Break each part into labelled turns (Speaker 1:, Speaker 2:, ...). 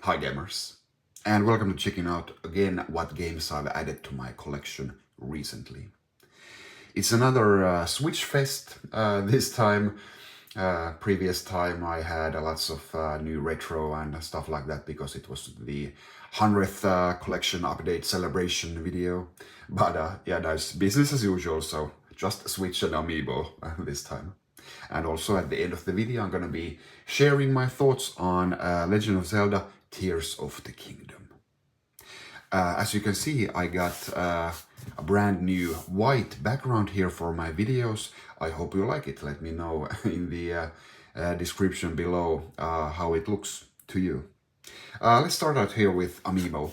Speaker 1: Hi gamers, and welcome to checking out again what games I've added to my collection recently. It's another Switch Fest this time. Previous time I had lots of new retro and stuff like that because it was the 100th collection update celebration video. But yeah, that's business as usual, so just Switch and Amiibo this time. And also at the end of the video I'm gonna be sharing my thoughts on Legend of Zelda Tears of the Kingdom. As you can see, I got a brand new white background here for my videos. I hope you like it. Let me know in the description below how it looks to you. Let's start out here with Amiibo.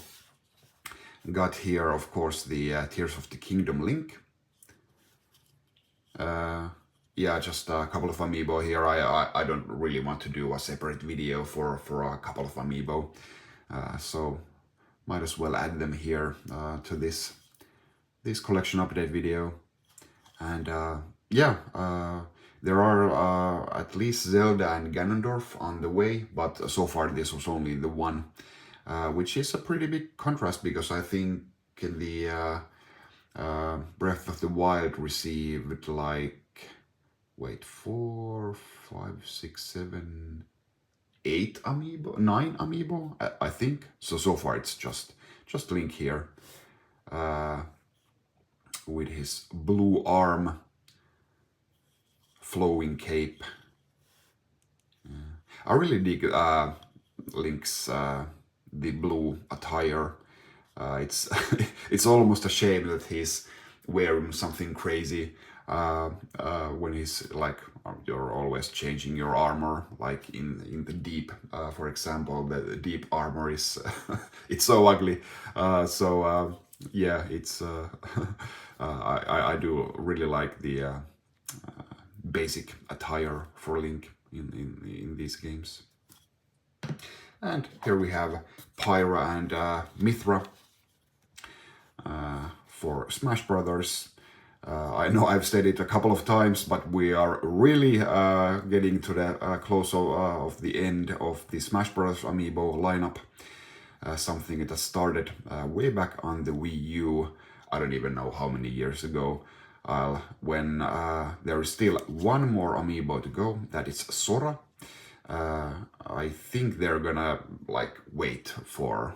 Speaker 1: Got here, of course, the Tears of the Kingdom link. Yeah, just a couple of Amiibo here. I don't really want to do a separate video for a couple of Amiibo. So might as well add them here to this collection update video. And yeah, there are at least Zelda and Ganondorf on the way, but so far this was only the one, which is a pretty big contrast because I think the Breath of the Wild received like, wait, 4, 5, 6, 7, 8 Amiibo, 9 Amiibo, I think. So far it's just Link here with his blue arm, flowing cape. I really dig Link's the blue attire. It's it's almost a shame that he's wearing something crazy when he's like, you're always changing your armor, like in the deep, for example, the deep armor is it's so ugly. Yeah, it's I do really like the basic attire for Link in these games. And here we have Pyra and Mithra for Smash Brothers. I know I've said it a couple of times, but we are really getting to the close of the end of the Smash Bros. Amiibo lineup. Something that started way back on the Wii U. I don't even know how many years ago. When there is still one more Amiibo to go, that is Sora. I think they're gonna like wait for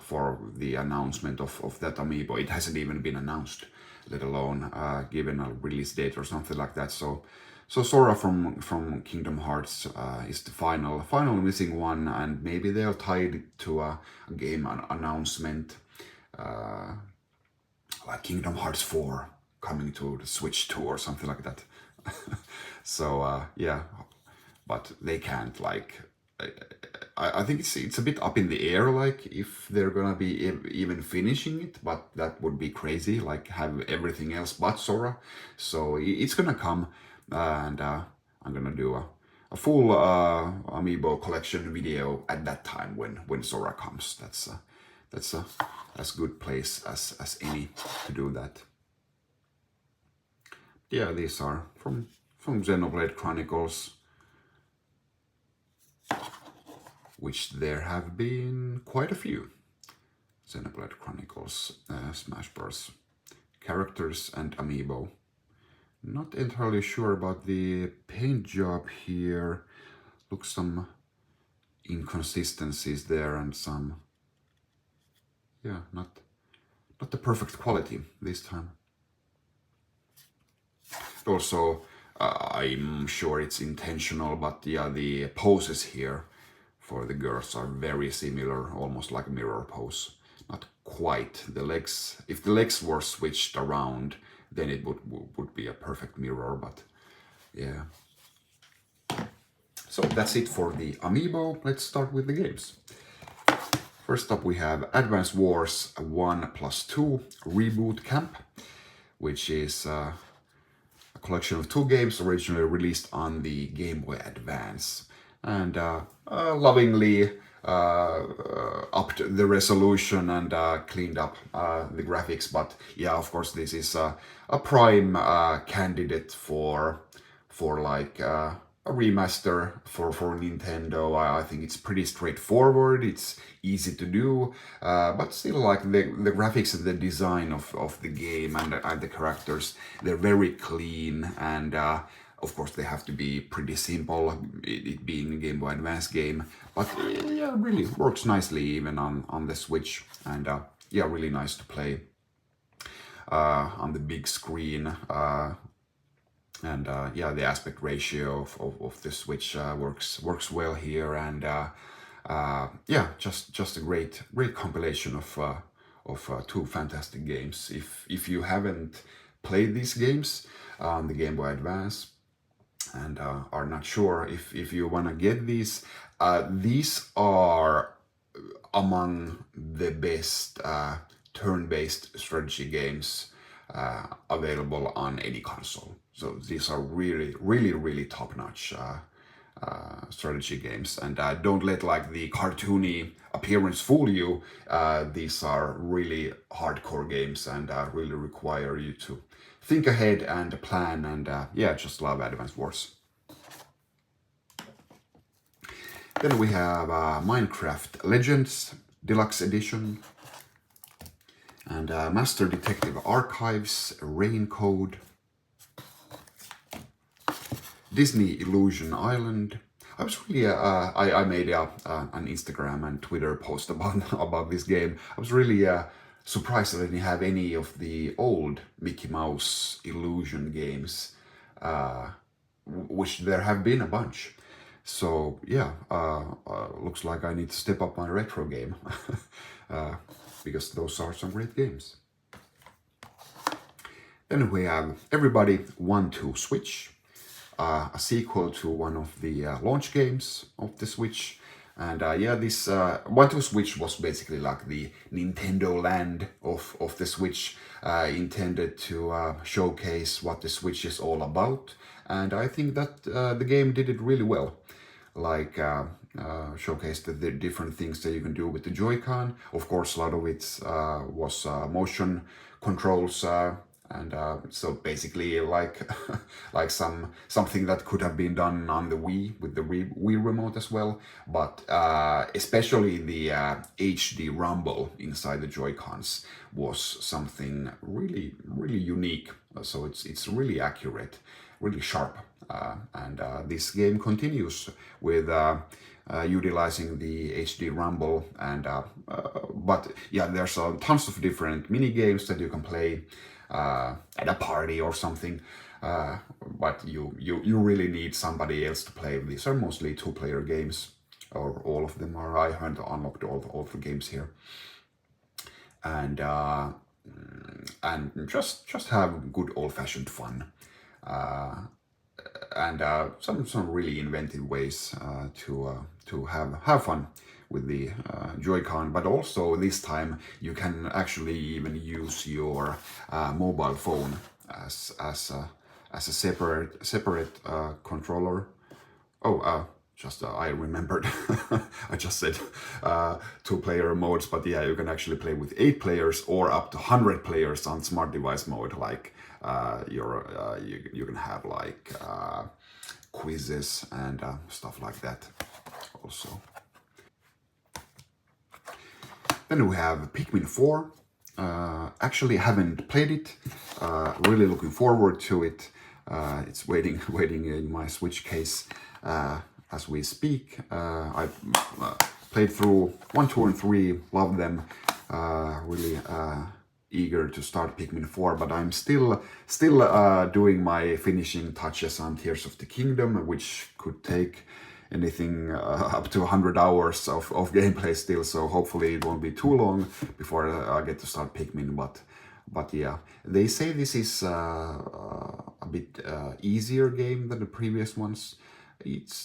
Speaker 1: the announcement of that Amiibo. It hasn't even been announced, let alone given a release date or something like that. So Sora from Kingdom Hearts is the final missing one, and maybe they'll tie it to a game announcement, like Kingdom Hearts 4 coming to the Switch 2 or something like that. So yeah, but they can't, like, I think it's a bit up in the air, like if they're gonna be even finishing it, but that would be crazy, like have everything else but Sora. So it's gonna come, and I'm gonna do a full Amiibo collection video at that time when Sora comes. That's a as good place as any to do that. Yeah, these are from Xenoblade Chronicles, which there have been quite a few. Xenoblade Chronicles Smash Bros. Characters and Amiibo. Not entirely sure about the paint job here. Looks some inconsistencies there and some, yeah, not the perfect quality this time. Also, I'm sure it's intentional, but yeah, the poses here for the girls are very similar, almost like a mirror pose. Not quite. The legs, if the legs were switched around, then it would be a perfect mirror, but yeah. So that's it for the Amiibo. Let's start with the games. First up we have Advance Wars 1+2 Reboot Camp, which is a collection of 2 games originally released on the Game Boy Advance, and lovingly upped the resolution and cleaned up the graphics. But yeah, of course this is a prime candidate for like remaster for Nintendo. I think it's pretty straightforward. It's easy to do, but still, like the graphics and the design of the game and the characters, they're very clean, and of course they have to be pretty simple, it being a Game Boy Advance game. But yeah, really works nicely even on the Switch, and yeah, really nice to play on the big screen. And yeah, the aspect ratio of the Switch works well here, and yeah, just a great compilation of two fantastic games. If you haven't played these games on the Game Boy Advance and are not sure if you want to get these are among the best turn-based strategy games available on any console. So these are really top-notch strategy games, and don't let like the cartoony appearance fool you. These are really hardcore games, and really require you to think ahead and plan, and yeah, just love Advance Wars. Then we have Minecraft Legends Deluxe Edition, and Master Detective Archives Rain Code, Disney Illusion Island. I was really I made an Instagram and Twitter post about this game. I was really surprised that I didn't have any of the old Mickey Mouse Illusion games, which there have been a bunch. So yeah, looks like I need to step up my retro game, because those are some great games. Then we have Everybody 1-2 Switch, a sequel to one of the launch games of the Switch. And yeah, this 1-2 Switch was basically like the Nintendo Land of the Switch, intended to showcase what the Switch is all about. And I think that the game did it really well. Like showcased the different things that you can do with the Joy-Con. Of course, a lot of it was motion controls, and so basically like like something that could have been done on the Wii with the Wii remote as well. But especially the HD rumble inside the Joy-Cons was something really unique. So it's really accurate, really sharp. And this game continues with utilizing the HD rumble, and but yeah, there's tons of different mini games that you can play at a party or something. But you really need somebody else to play. These are mostly two-player games, or all of them are. I haven't unlocked all the games here, and just have good old-fashioned fun. And some really inventive ways to have fun with the Joy-Con, but also this time you can actually even use your mobile phone as a separate controller. Oh, I remembered. I just said two-player modes, but yeah, you can actually play with 8 players or up to 100 players on smart device mode. Like you can have like quizzes and stuff like that also. Then we have Pikmin 4. Actually haven't played it. Really looking forward to it. It's waiting in my Switch case as we speak. I played through 1, 2, and 3. Love them. Really eager to start Pikmin 4, but I'm still doing my finishing touches on Tears of the Kingdom, which could take anything up to 100 hours of gameplay still, so hopefully it won't be too long before I get to start Pikmin. But yeah, they say this is a bit easier game than the previous ones.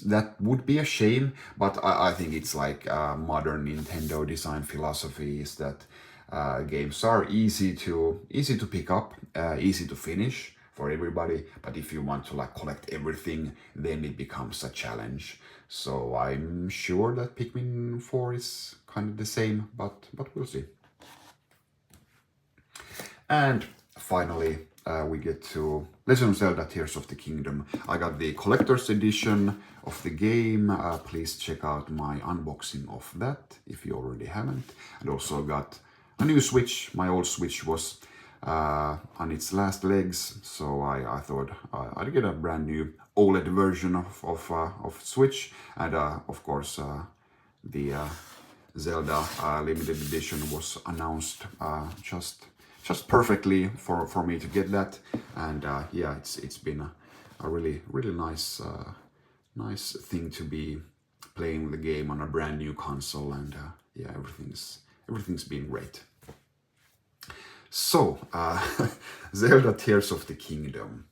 Speaker 1: That would be a shame, but I think it's like modern Nintendo design philosophy is that games are easy to pick up, easy to finish for everybody, but if you want to like collect everything, then it becomes a challenge. So I'm sure that Pikmin 4 is kind of the same, but we'll see. And finally, we get to Legend of Zelda Tears of the Kingdom. I got the collector's edition of the game. Please check out my unboxing of that if you already haven't. And also got a new Switch. My old Switch was on its last legs, so I thought I'd get a brand new OLED version of Switch, and of course the Zelda limited edition was announced just perfectly for me to get that, and yeah, it's been a really nice nice thing to be playing the game on a brand new console, and yeah, everything's been great. So, Zelda Tears of the Kingdom.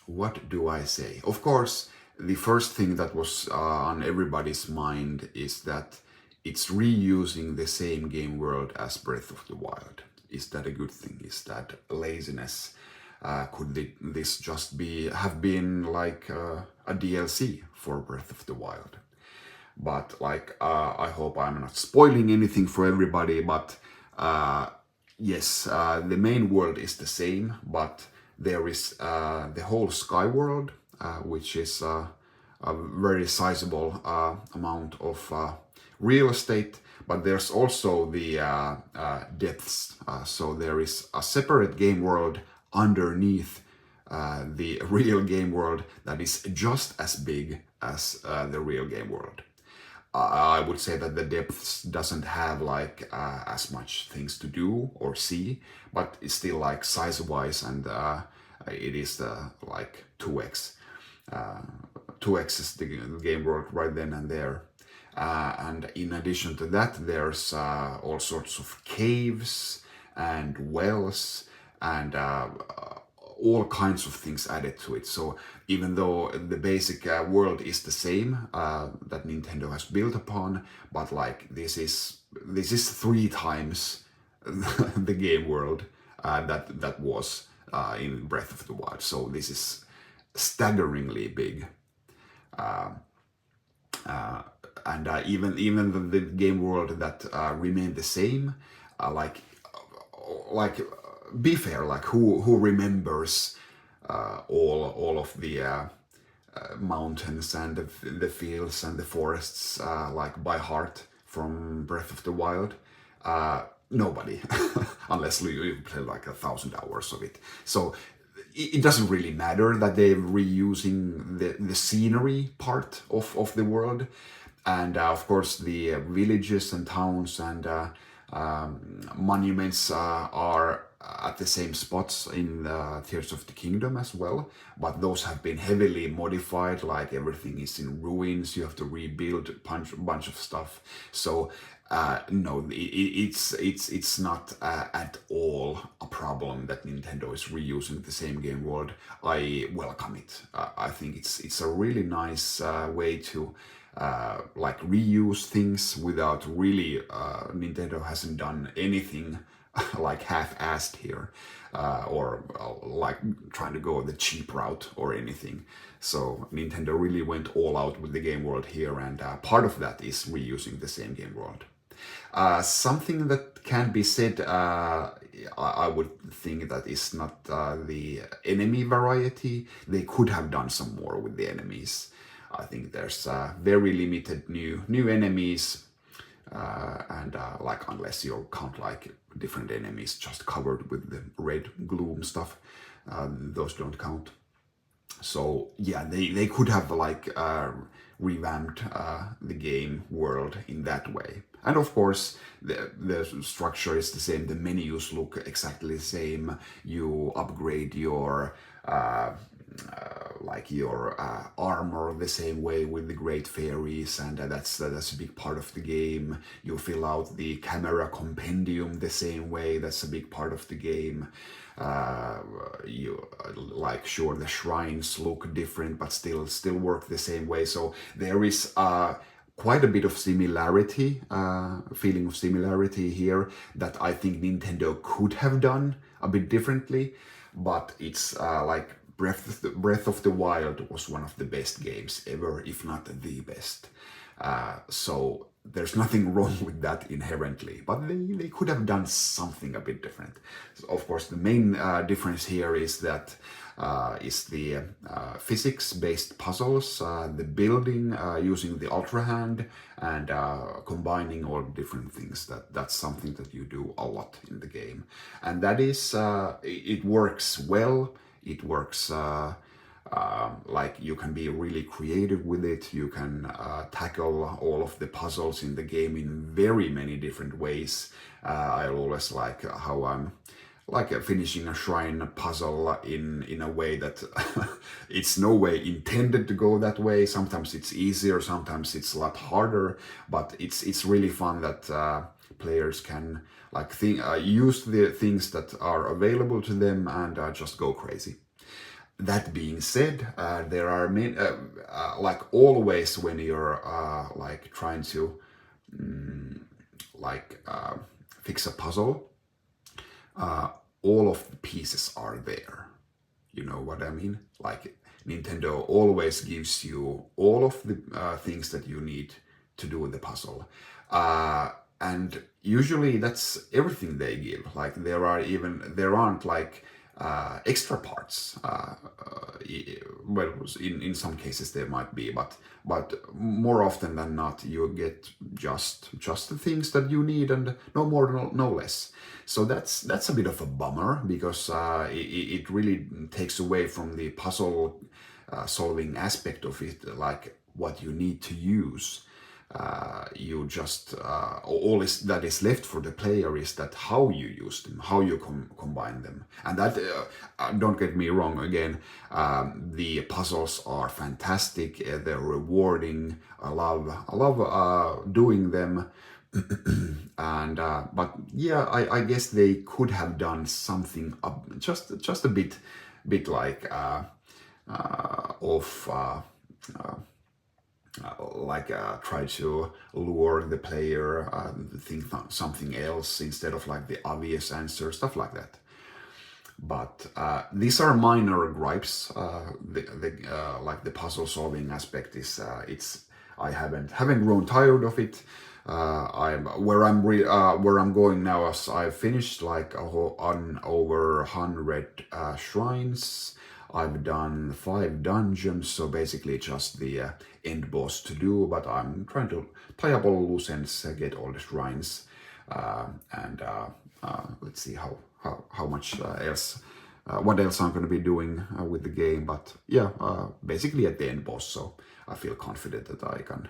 Speaker 1: What do I say? Of course, the first thing that was on everybody's mind is that it's reusing the same game world as Breath of the Wild. Is that a good thing? Is that laziness? Could this just have been like a DLC for Breath of the Wild? But like, I hope I'm not spoiling anything for everybody, but yes, the main world is the same, but there is the whole Sky World, which is a very sizable amount of real estate, but there's also the depths. So there is a separate game world underneath the real game world that is just as big as the real game world. I would say that the depths doesn't have like as much things to do or see, but it's still like size-wise, and it is like 2x. 2x is the game world right then and there. And in addition to that, there's all sorts of caves and wells and all kinds of things added to it. So even though the basic world is the same that Nintendo has built upon, but like this is 3 times the game world that was in Breath of the Wild. So this is staggeringly big. And even the game world that remained the same, like be fair, like who remembers all of the mountains and the fields and the forests like by heart from Breath of the Wild? Nobody, unless you play like 1,000 hours of it. So it doesn't really matter that they're reusing the scenery part of the world. And of course, the villages and towns and monuments are at the same spots in Tears of the Kingdom as well, but those have been heavily modified. Like everything is in ruins, you have to rebuild a bunch of stuff. So no, it's not at all a problem that Nintendo is reusing the same game world. I welcome it. I think it's a really nice way to like reuse things without really Nintendo hasn't done anything like half-assed here or like trying to go the cheap route or anything. So Nintendo really went all out with the game world here, and part of that is reusing the same game world. Something that can be said, I would think that is not the enemy variety. They could have done some more with the enemies. I think there's very limited new enemies, and like unless you count like different enemies just covered with the red gloom stuff, those don't count. So yeah, they could have like revamped the game world in that way. And of course, the structure is the same. The menus look exactly the same. You upgrade your like your armor the same way with the Great Fairies, and that's a big part of the game. You fill out the camera compendium the same way. That's a big part of the game. You like, sure, the shrines look different, but still work the same way. So there is quite a bit of similarity, feeling of similarity here that I think Nintendo could have done a bit differently, but it's like Breath of the Wild was one of the best games ever, if not the best. So there's nothing wrong with that inherently, but they could have done something a bit different. So of course, the main difference here is that is the physics-based puzzles, the building using the Ultra Hand, and combining all different things. That's something that you do a lot in the game, and that is it works well. It works. Like you can be really creative with it. You can tackle all of the puzzles in the game in very many different ways. I always like how I'm like finishing a shrine puzzle in a way that it's no way intended to go that way. Sometimes it's easier, sometimes it's a lot harder, but it's really fun that players can like use the things that are available to them and just go crazy. That being said, there are many, like always when you're like trying to like fix a puzzle, all of the pieces are there. You know what I mean? Like Nintendo always gives you all of the things that you need to do the puzzle. And usually that's everything they give. Like there aren't like extra parts. Well, in some cases there might be, but more often than not you get just the things that you need and no more, no less. So that's a bit of a bummer because it really takes away from the puzzle solving aspect of it, like what you need to use. You just all that is left for the player is that how you use them, how you combine them, and that don't get me wrong. Again, the puzzles are fantastic. They're rewarding. I love doing them. And but yeah, I guess they could have done something just a bit like try to lure the player to think something else instead of like the obvious answer, stuff like that. But these are minor gripes. Like the puzzle solving aspect is I haven't grown tired of it. Where I'm going now, as I've finished like on over 100 shrines. I've done 5 dungeons, so basically just the end boss to do, but I'm trying to tie up all loose ends, get all the shrines, and let's see how much else, what else I'm going to be doing with the game. But yeah, basically at the end boss, so I feel confident that I can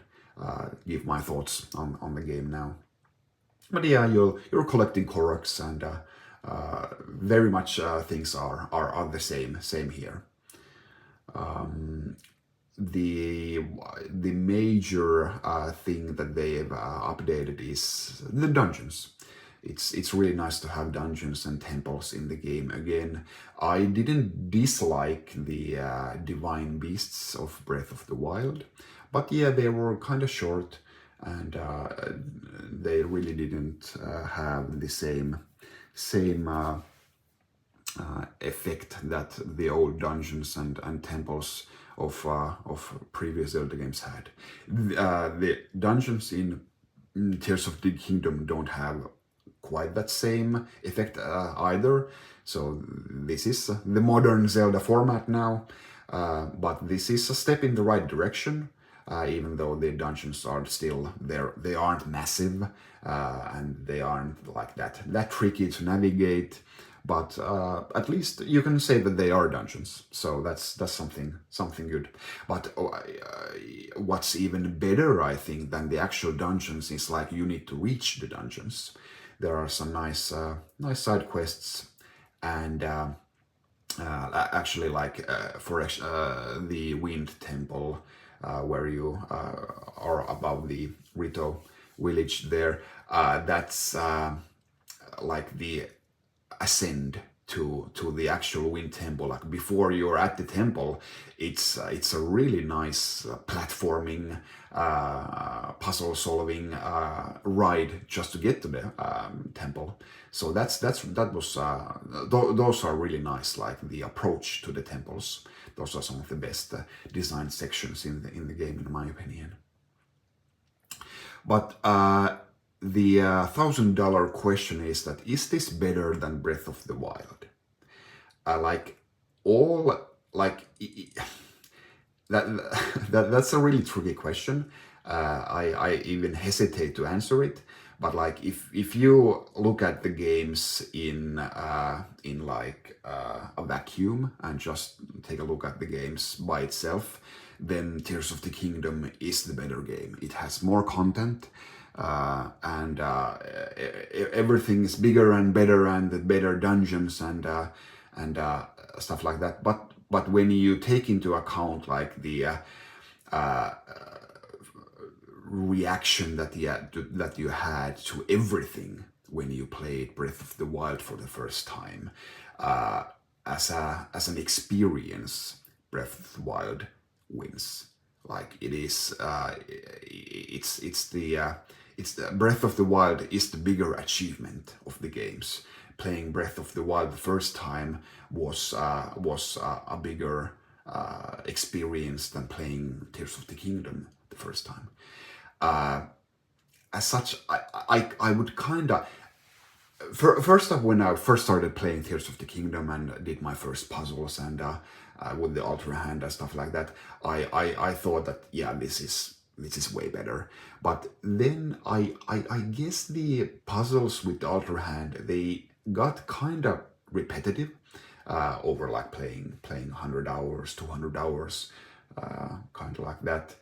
Speaker 1: give my thoughts on the game now. But yeah, you're collecting Koroks and very much things are the same here. The major thing that they've updated is the dungeons. It's really nice to have dungeons and temples in the game again. I didn't dislike the divine beasts of Breath of the Wild, but yeah, they were kind of short and they really didn't have the same effect that the old dungeons and temples of previous Zelda games had. The dungeons in Tears of the Kingdom don't have quite that same effect either. So this is the modern Zelda format now, but this is a step in the right direction. Even though the dungeons are still there, they aren't massive and they aren't like that tricky to navigate. But at least you can say that they are dungeons, so that's something good. But what's even better, I think, than the actual dungeons is like you need to reach the dungeons. There are some nice side quests, and actually like for the Wind Temple, where you are above the Rito village there. That's like the ascend to the actual Wind Temple. Like before you're at the temple, it's a really nice platforming, puzzle solving ride just to get to the temple. So those are really nice. Like the approach to the temples, those are some of the best designed sections in the game, in my opinion. But the $1,000 question is that, is this better than Breath of the Wild? Like all like that, that's a really tricky question. I even hesitate to answer it. But like if you look at the games in like a vacuum and just take a look at the games by itself, then Tears of the Kingdom is the better game. It has more content. And everything is bigger and better, and the better dungeons and stuff like that. But when you take into account like the reaction that you had to everything when you played Breath of the Wild for the first time, as an experience, Breath of the Wild wins. Like it is, it's the Breath of the Wild is the bigger achievement of the games. Playing Breath of the Wild the first time was a bigger experience than playing Tears of the Kingdom the first time. As such, I would kind of first up, when I first started playing Tears of the Kingdom and did my first puzzles and with the Ultra Hand and stuff like that, I thought that yeah, this is way better. But then I guess the puzzles with the Ultra Hand, they got kind of repetitive over like playing 100 hours, 200 hours, kind of like that.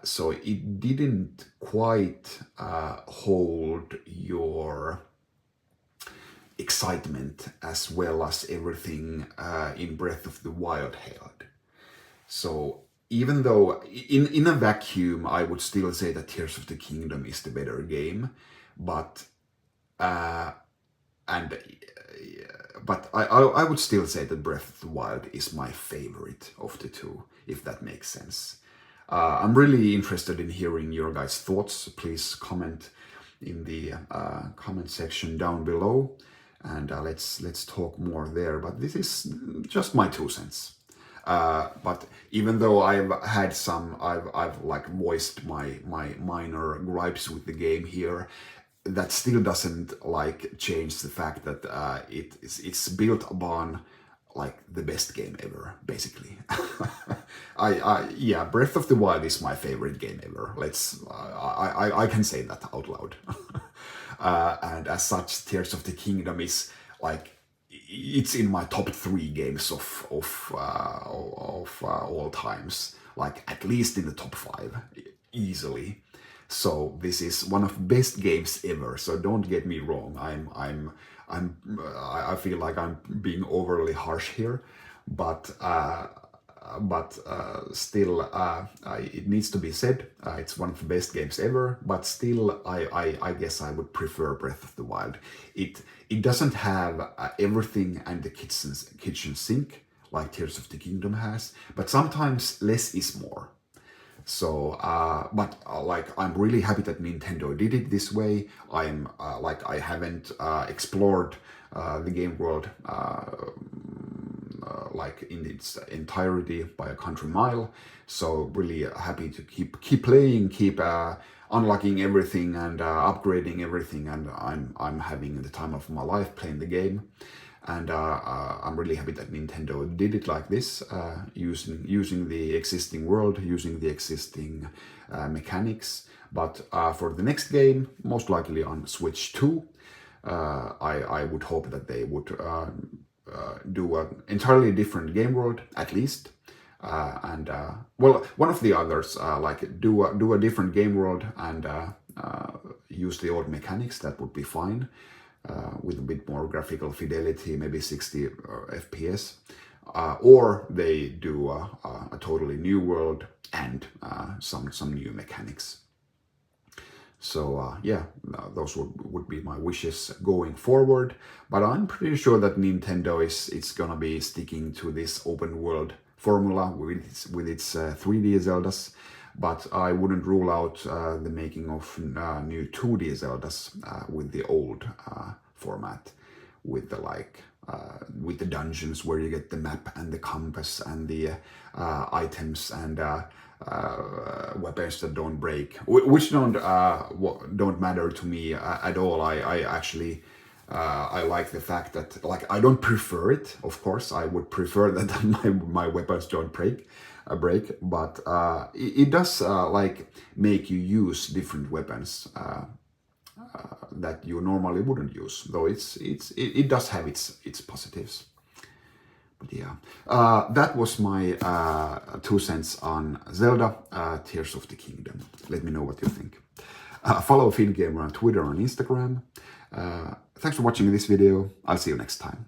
Speaker 1: So it didn't quite hold your excitement as well as everything in Breath of the Wild held. So even though in a vacuum, I would still say that Tears of the Kingdom is the better game, but I would still say that Breath of the Wild is my favorite of the two, if that makes sense. I'm really interested in hearing your guys' thoughts. Please comment in the comment section down below, and let's talk more there. But this is just my 2 cents. But even though I've like voiced my minor gripes with the game here, that still doesn't like change the fact that it's built upon like the best game ever, basically. Yeah, Breath of the Wild is my favorite game ever. I can say that out loud. And as such, Tears of the Kingdom is like, it's in my top 3 games of all times, like at least in the top 5 easily. So this is one of the best games ever. So don't get me wrong. I feel like I'm being overly harsh here, but still, it needs to be said. It's one of the best games ever. But still, I guess I would prefer Breath of the Wild. It doesn't have everything and the kitchen sink like Tears of the Kingdom has, but sometimes less is more. So, like, I'm really happy that Nintendo did it this way. I'm like, I haven't explored the game world like in its entirety by a country mile. So really happy to keep playing, keep unlocking everything and upgrading everything, and I'm having the time of my life playing the game. And I'm really happy that Nintendo did it like this, using the existing world, using the existing mechanics. But for the next game, most likely on Switch 2, I would hope that they would do an entirely different game world, at least. And well, one of the others, like do a different game world and use the old mechanics. That would be fine. With a bit more graphical fidelity, maybe 60 FPS, or they do a totally new world and some new mechanics. So yeah, those would be my wishes going forward. But I'm pretty sure that Nintendo it's gonna be sticking to this open world formula with its 3D Zeldas. But I wouldn't rule out the making of new 2D Zeldas with the old format, with the with the dungeons where you get the map and the compass and the items and weapons that don't break, which don't matter to me at all. I actually I like the fact that, like, I don't prefer it. Of course, I would prefer that my weapons don't break, but it does like make you use different weapons that you normally wouldn't use. Though it does have its positives. But yeah, that was my 2 cents on Zelda Tears of the Kingdom. Let me know what you think. Follow FinGamer on Twitter and Instagram. Thanks for watching this video. I'll see you next time.